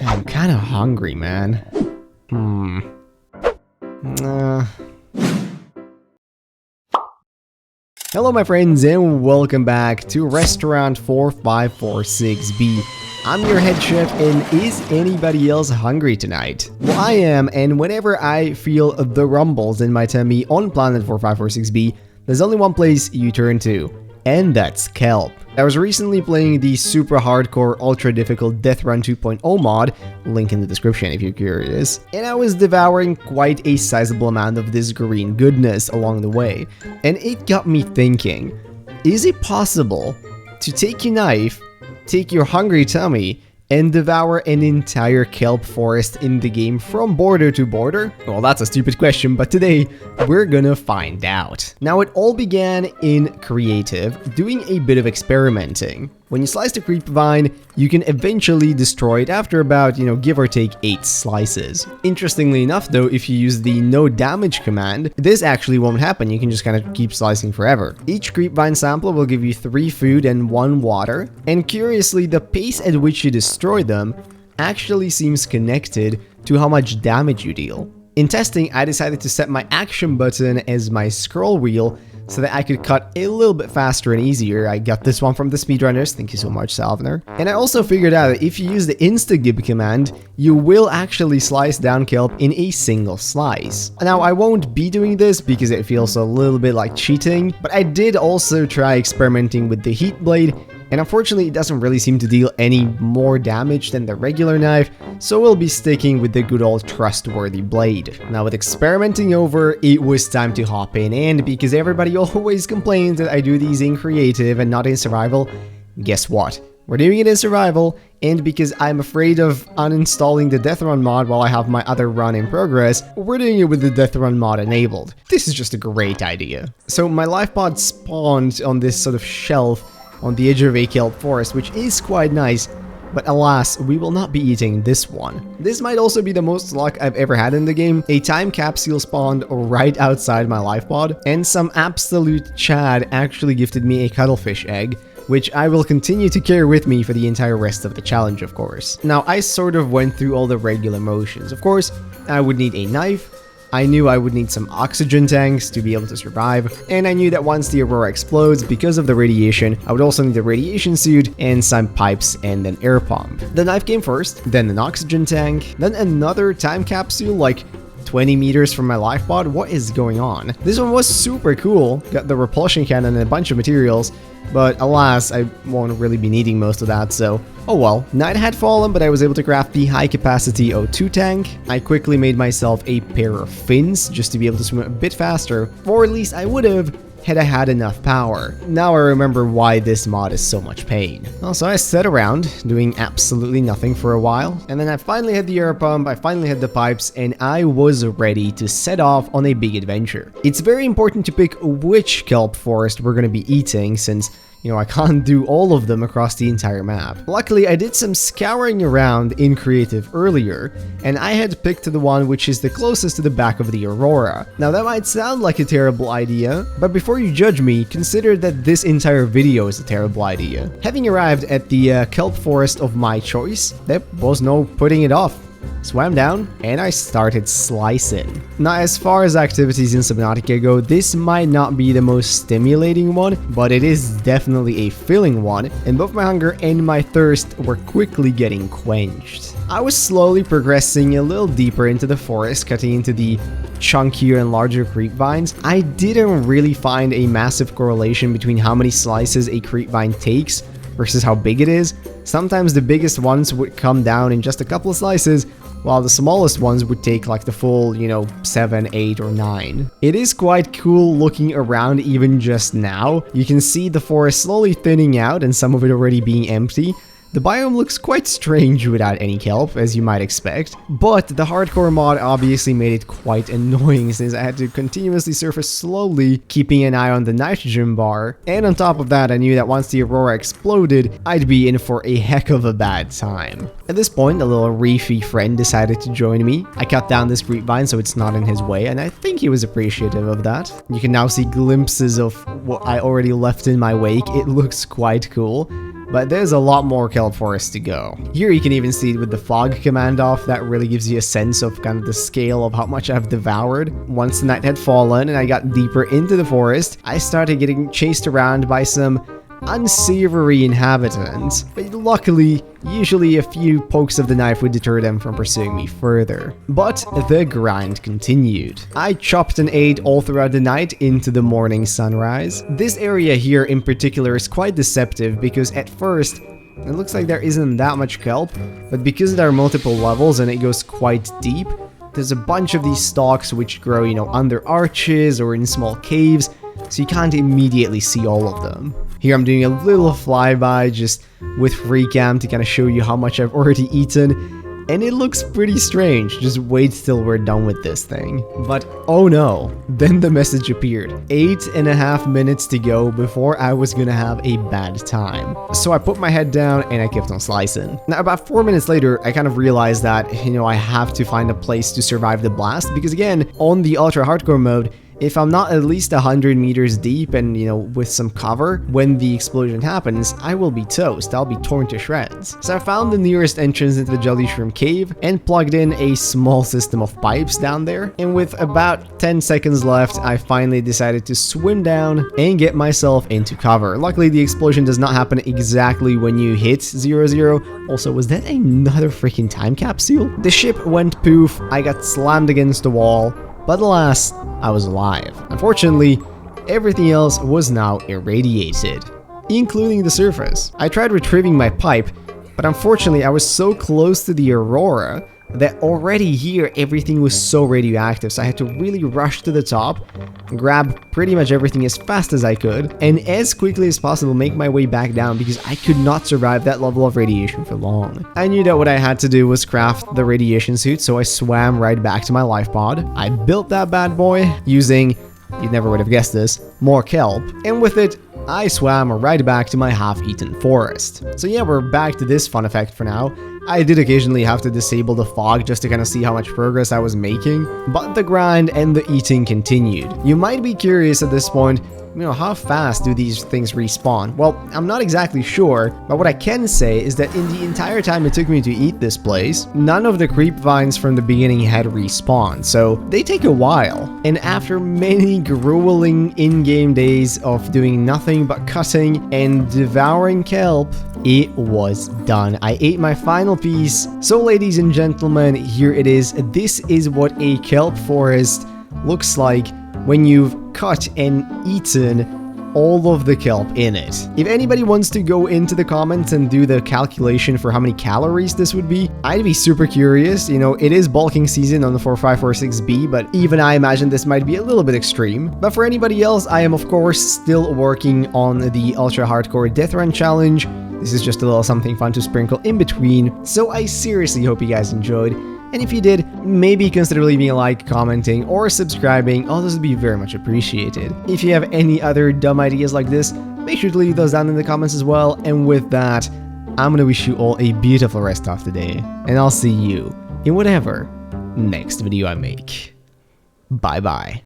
I'm kind of hungry, man. Hello my friends and welcome back to Restaurant 4546B. I'm your head chef, and is anybody else hungry tonight? Well, I am, and whenever I feel the rumbles in my tummy on planet 4546B, there's only one place you turn to, and that's Kelp. I was recently playing the super hardcore ultra difficult Death Run 2.0 mod, link in the description if you're curious, and I was devouring quite a sizable amount of this green goodness along the way, and it got me thinking, is it possible to take your knife, take your hungry tummy, and devour an entire kelp forest in the game from border to border? Well, that's a stupid question, but today we're gonna find out. Now, it all began in creative, doing a bit of experimenting. When you slice the creep vine, you can eventually destroy it after about, give or take 8 slices. Interestingly enough though, if you use the no damage command, this actually won't happen. You can just kind of keep slicing forever. Each creep vine sample will give you 3 food and 1 water, and curiously, the pace at which you destroy them actually seems connected to how much damage you deal. In testing, I decided to set my action button as my scroll wheel so that I could cut a little bit faster and easier. I got this one from the speedrunners, thank you so much, Salvener. And I also figured out that if you use the instagib command, you will actually slice down kelp in a single slice. Now, I won't be doing this because it feels a little bit like cheating, but I did also try experimenting with the heat blade, and unfortunately it doesn't really seem to deal any more damage than the regular knife, so we'll be sticking with the good old trustworthy blade. Now, with experimenting over, it was time to hop in, and because everybody always complains that I do these in creative and not in survival, guess what? We're doing it in survival, and because I'm afraid of uninstalling the Death Run mod while I have my other run in progress, we're doing it with the Death Run mod enabled. This is just a great idea. So my life pod spawned on this sort of shelf on the edge of a kelp forest, which is quite nice, but alas, we will not be eating this one. This might also be the most luck I've ever had in the game. A time capsule spawned right outside my life pod, and some absolute Chad actually gifted me a cuttlefish egg, which I will continue to carry with me for the entire rest of the challenge, of course. Now, I sort of went through all the regular motions. Of course, I would need a knife, I knew I would need some oxygen tanks to be able to survive, and I knew that once the Aurora explodes, because of the radiation, I would also need a radiation suit and some pipes and an air pump. The knife came first, then an oxygen tank, then another time capsule like 20 meters from my life pod. What is going on? This one was super cool, got the repulsion cannon and a bunch of materials, but alas, I won't really be needing most of that, so oh well. Night had fallen, but I was able to craft the high-capacity O2 tank. I quickly made myself a pair of fins, just to be able to swim a bit faster, or at least I would have had I had enough power. Now I remember why this mod is so much pain. Also, I sat around, doing absolutely nothing for a while, and then I finally had the air pump, I finally had the pipes, and I was ready to set off on a big adventure. It's very important to pick which kelp forest we're going to be eating, since I can't do all of them across the entire map. Luckily, I did some scouring around in creative earlier, and I had picked the one which is the closest to the back of the Aurora. Now, that might sound like a terrible idea, but before you judge me, consider that this entire video is a terrible idea. Having arrived at the kelp forest of my choice, there was no putting it off. Swam down, and I started slicing. Now, as far as activities in Subnautica go, this might not be the most stimulating one, but it is definitely a filling one, and both my hunger and my thirst were quickly getting quenched. I was slowly progressing a little deeper into the forest, cutting into the chunkier and larger creep vines. I didn't really find a massive correlation between how many slices a creep vine takes versus how big it is. Sometimes the biggest ones would come down in just a couple of slices, while the smallest ones would take like the full, 7, 8, or 9. It is quite cool looking around even just now. You can see the forest slowly thinning out and some of it already being empty. The biome looks quite strange without any kelp, as you might expect, but the hardcore mod obviously made it quite annoying since I had to continuously surface slowly, keeping an eye on the nitrogen bar, and on top of that I knew that once the Aurora exploded, I'd be in for a heck of a bad time. At this point, a little reefy friend decided to join me. I cut down this grapevine so it's not in his way, and I think he was appreciative of that. You can now see glimpses of what I already left in my wake. It looks quite cool. but there's a lot more kelp forest to go. Here you can even see it with the fog command off. That really gives you a sense of kind of the scale of how much I've devoured. Once the night had fallen and I got deeper into the forest, I started getting chased around by some unsavory inhabitants, but luckily, usually a few pokes of the knife would deter them from pursuing me further. But the grind continued. I chopped and ate all throughout the night into the morning sunrise. This area here in particular is quite deceptive because at first, it looks like there isn't that much kelp, but because there are multiple levels and it goes quite deep, there's a bunch of these stalks which grow, under arches or in small caves, so you can't immediately see all of them. Here I'm doing a little flyby just with free cam to kind of show you how much I've already eaten, and it looks pretty strange. Just wait till we're done with this thing. But oh no, then the message appeared. 8.5 minutes to go before I was gonna have a bad time. So I put my head down and I kept on slicing. Now about 4 minutes later, I kind of realized that, I have to find a place to survive the blast, because again, on the ultra hardcore mode, if I'm not at least 100 meters deep and, with some cover, when the explosion happens, I will be toast. I'll be torn to shreds. So I found the nearest entrance into the Jelly Shroom cave and plugged in a small system of pipes down there. And with about 10 seconds left, I finally decided to swim down and get myself into cover. Luckily, the explosion does not happen exactly when you hit 0-0. Also, was that another freaking time capsule? The ship went poof, I got slammed against the wall, but alas, I was alive. Unfortunately, everything else was now irradiated, including the surface. I tried retrieving my pipe, but unfortunately I was so close to the Aurora that already here everything was so radioactive, so I had to really rush to the top, grab pretty much everything as fast as I could, and as quickly as possible make my way back down because I could not survive that level of radiation for long. I knew that what I had to do was craft the radiation suit, so I swam right back to my life pod. I built that bad boy using, you never would have guessed this, More Kelp, and with it, I swam right back to my half-eaten forest. So yeah, we're back to this fun effect for now. I did occasionally have to disable the fog just to kind of see how much progress I was making, but the grind and the eating continued. You might be curious at this point, how fast do these things respawn? Well, I'm not exactly sure, but what I can say is that in the entire time it took me to eat this place, none of the creep vines from the beginning had respawned, so they take a while. And after many grueling in-game days of doing nothing but cutting and devouring kelp, it was done. I ate my final piece. So ladies and gentlemen, here it is. This is what a kelp forest looks like when you've cut and eaten all of the kelp in it. If anybody wants to go into the comments and do the calculation for how many calories this would be, I'd be super curious. It is bulking season on the 4546B, but even I imagine this might be a little bit extreme. But for anybody else, I am of course still working on the ultra hardcore death run challenge. This is just a little something fun to sprinkle in between, so I seriously hope you guys enjoyed. And if you did, maybe consider leaving a like, commenting, or subscribing. All those would be very much appreciated. If you have any other dumb ideas like this, make sure to leave those down in the comments as well. And with that, I'm gonna wish you all a beautiful rest of the day, and I'll see you in whatever next video I make. Bye bye.